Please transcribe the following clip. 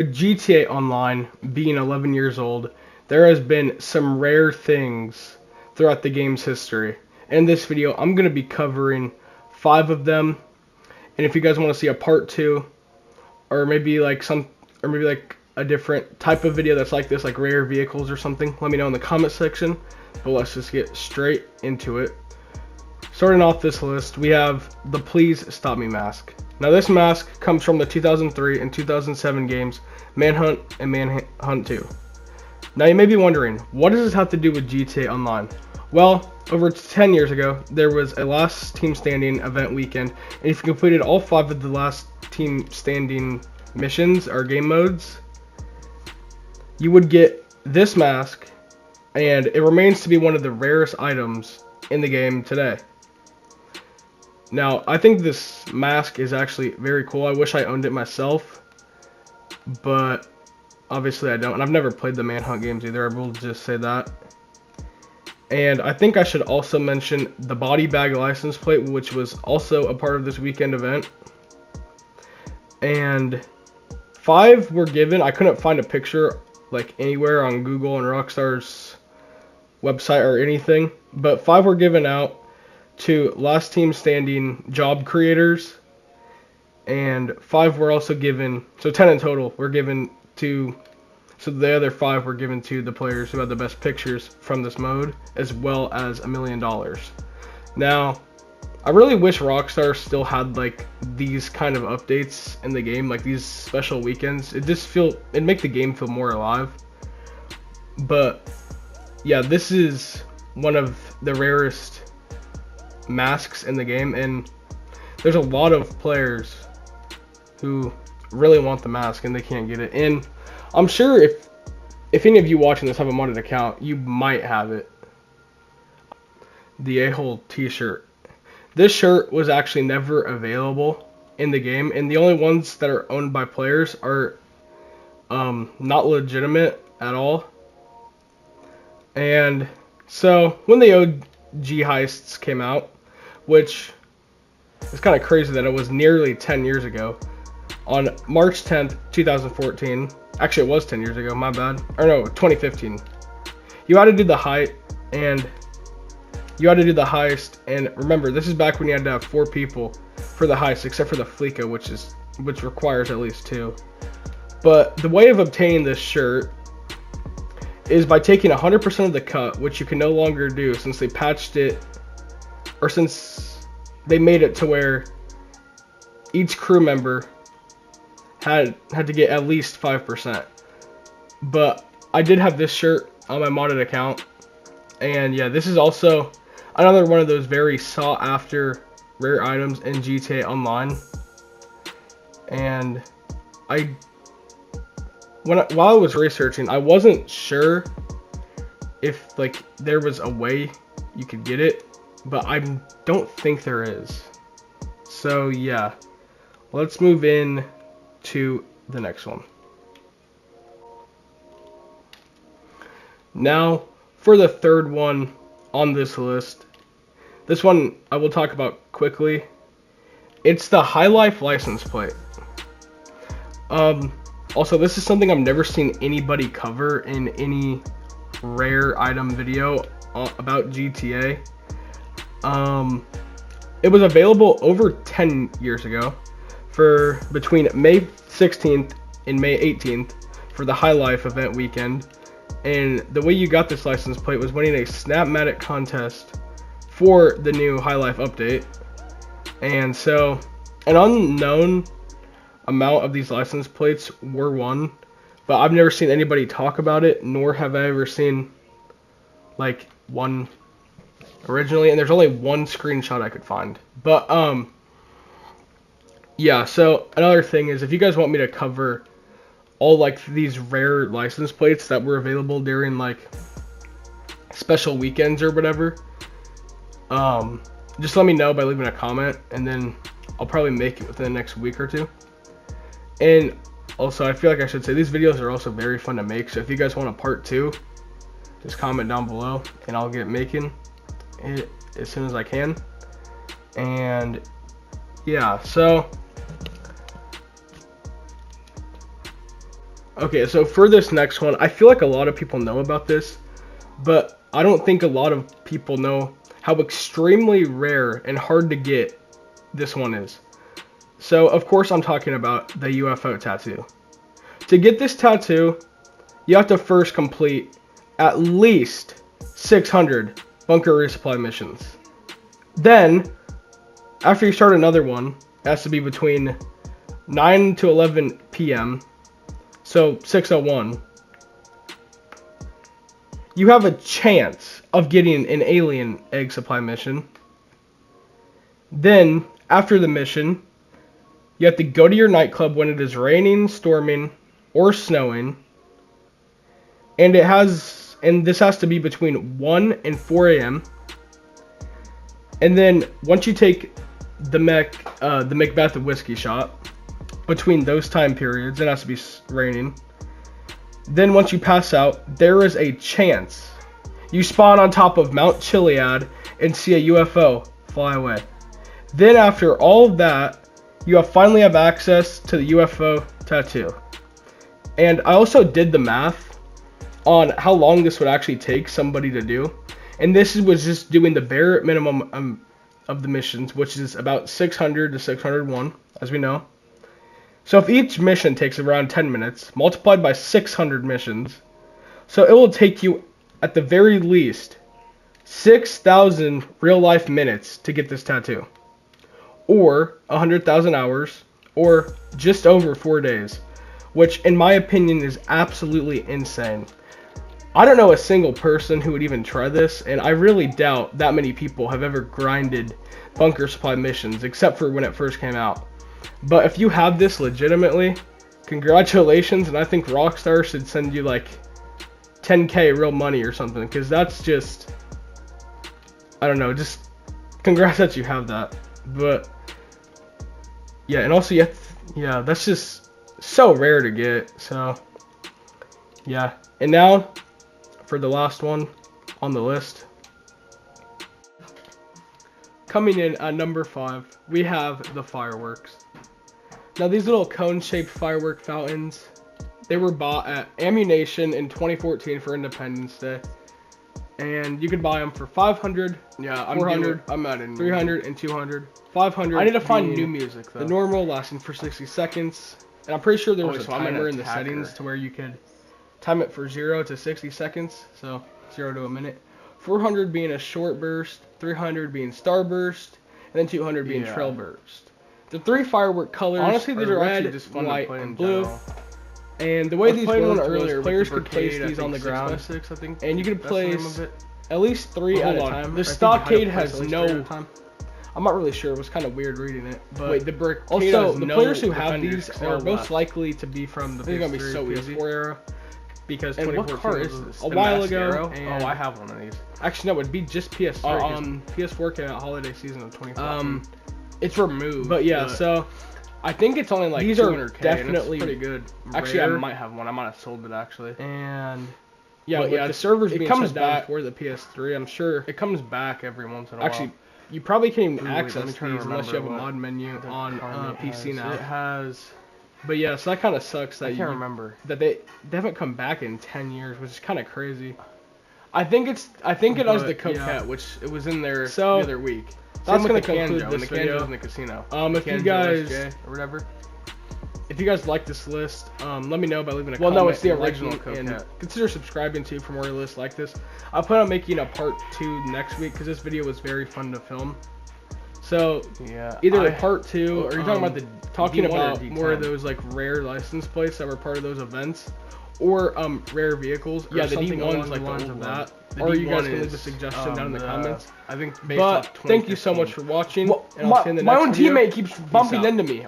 GTA Online being 11 years old, there has been some rare things throughout the game's history. In this video, I'm going to be covering 5 of them, and if you guys want to see a part 2, or maybe like a different type of video that's like this, like rare vehicles or something, let me know in the comment section. But let's just get straight into it. Starting off this list, we have the Please Stop Me mask. Now this mask comes from the 2003 and 2007 games Manhunt and Manhunt 2. Now you may be wondering, what does this have to do with GTA Online? Well, over 10 years ago, there was a last team standing event weekend, and if you completed all 5 of the last team standing missions or game modes, you would get this mask, and it remains to be one of the rarest items in the game today. Now, I think this mask is actually very cool. I wish I owned it myself, but obviously I don't, and I've never played the Manhunt games either. I will just say that. And I think I should also mention the body bag license plate, which was also a part of this weekend event. And 5 were given. I couldn't find a picture like anywhere on Google and Rockstar's website or anything, but 5 were given out to last team standing job creators, and 5 were also given, so 10 in total were given to, so the other 5 were given to the players who had the best pictures from this mode, as well as $1 million. Now, I really wish Rockstar still had like these kind of updates in the game, like these special weekends. It'd make the game feel more alive. But yeah, this is one of the rarest masks in the game, and there's a lot of players who really want the mask and they can't get it. And I'm sure if any of you watching this have a modded account, you might have it. The Hole T-shirt. This shirt was actually never available in the game, and the only ones that are owned by players are not legitimate at all. And so when the OG heists came out, which is kind of crazy that it was nearly 10 years ago, on March 10th, 2014. Actually, it was 10 years ago, my bad. Or no, 2015. You had to do the heist, and remember, this is back when you had to have 4 people for the heist, except for the Fleeca, which requires at least 2. But the way of obtaining this shirt is by taking 100% of the cut, which you can no longer do since they patched it, or since they made it to where each crew member had to get at least 5%. But I did have this shirt on my modded account, and yeah, this is also another one of those very sought after rare items in GTA Online. And while I was researching, I wasn't sure if like there was a way you could get it, but I don't think there is. So yeah, let's move in to the next one. Now for the third one on this list. This one I will talk about quickly. It's the High Life license plate. Also, this is something I've never seen anybody cover in any rare item video about GTA. It was available over 10 years ago for between May 16th and May 18th for the High Life event weekend. And the way you got this license plate was winning a Snapmatic contest for the new High Life update. And so an unknown amount of these license plates were won, but I've never seen anybody talk about it, nor have I ever seen like one originally, and there's only one screenshot I could find. But yeah, so another thing is, if you guys want me to cover all like these rare license plates that were available during like special weekends or whatever, just let me know by leaving a comment, and then I'll probably make it within the next week or 2. And also, I feel like I should say these videos are also very fun to make, so if you guys want a part 2, just comment down below and I'll get making it as soon as I can. And yeah, so Okay, so for this next one, I feel like a lot of people know about this, but I don't think a lot of people know how extremely rare and hard to get this one is. So, of course, I'm talking about the UFO tattoo. To get this tattoo, you have to first complete at least 600 bunker resupply missions. Then, after you start another one, it has to be between 9 to 11 p.m., so 6:01, you have a chance of getting an alien egg supply mission. Then, after the mission, you have to go to your nightclub when it is raining, storming, or snowing. And this has to be between 1 and 4 a.m. And then once you take the Macbeth whiskey shot between those time periods, it has to be raining. Then once you pass out, there is a chance you spawn on top of Mount Chiliad and see a UFO fly away. Then after all of that, you finally have access to the UFO tattoo. And I also did the math on how long this would actually take somebody to do. And this was just doing the bare minimum of the missions, which is about 600 to 601, as we know. So if each mission takes around 10 minutes, multiplied by 600 missions, so it will take you, at the very least, 6,000 real-life minutes to get this tattoo. Or 100,000 hours, or just over 4 days, which in my opinion is absolutely insane. I don't know a single person who would even try this, and I really doubt that many people have ever grinded bunker supply missions, except for when it first came out. But if you have this legitimately, congratulations, and I think Rockstar should send you like 10k real money or something, because that's just, I don't know, just congrats that you have that. But yeah, and also yeah, that's just so rare to get. So yeah, and now for the last one on the list. Coming in at number 5, we have the fireworks. Now these little cone-shaped firework fountains, they were bought at Ammunition in 2014 for Independence Day. And you could buy them for 500, Yeah, 400, I'm adding 300, and 200. 500. I need to find new music though. The normal lasting for 60 seconds. And I'm pretty sure there was a so I'm an timer in the attacker. settings to where you could time it for 0 to 60 seconds. So 0 to a minute. 400 being a short burst, 300 being starburst, and then 200 being trail burst. The 3 firework colors Honestly, these are red, actually just fun white, to play and in blue. general. And the way these played one worked earlier was with players the could place Brigade, these I on the think ground, 6x6, I think. and you could That's the name place of it. at least 3 at a Hold on. time. The I think you had to stockade place has at least 3 at a no- time. I'm not really sure. It was kind of weird reading it. But Wait, the Brigade also, has the no players who have defenders, these 'cause they are all most left. likely to be from the This is gonna be PS3, so easy. PS4 era. Because And what 2014 car was is this? a The while Mascaro? ago. And Oh, I have one of these. actually, no, it'd be just PS3. PS4 came out holiday season of 2014. It's removed. But yeah, so I think it's only like these are 200K, definitely and it's pretty good. Actually, Rare. I might have one. I might have sold it actually. and yeah, But with yeah, the servers it being comes shut down back- for the PS3, I'm sure. It comes back every once in a Actually, while. you probably can't even Ooh, wait, let access me try to these unless you have a remember mod menu what on Army PC has. now. It has. But yeah, so that kind of sucks that I can't remember. that they haven't come back in 10 years, which is kind of crazy. I think it has the But, Coquette, yeah. which it was in there So, the other week. that's Same gonna with the conclude Canjo, this and the video. Canjo's in the casino. If you Canjo guys SJ or whatever. If you guys like this list, let me know by leaving a Well, comment. no, it's the and original liking, and Coquette. consider subscribing too for more lists like this. I plan on making a part 2 next week because this video was very fun to film. So Yeah. either a part 2, Oh, are you talking about the talking D1 or about more of D10? those like rare license plates that were part of those events, or rare vehicles, or Yeah, the something D1's along like the the lines old of one. that. The Or you guys D1 can leave a is, suggestion down in the comments. I think based But off thank you so much 2015. for watching, Well, and I'll see you in the my next own video. teammate keeps bumping out. into me.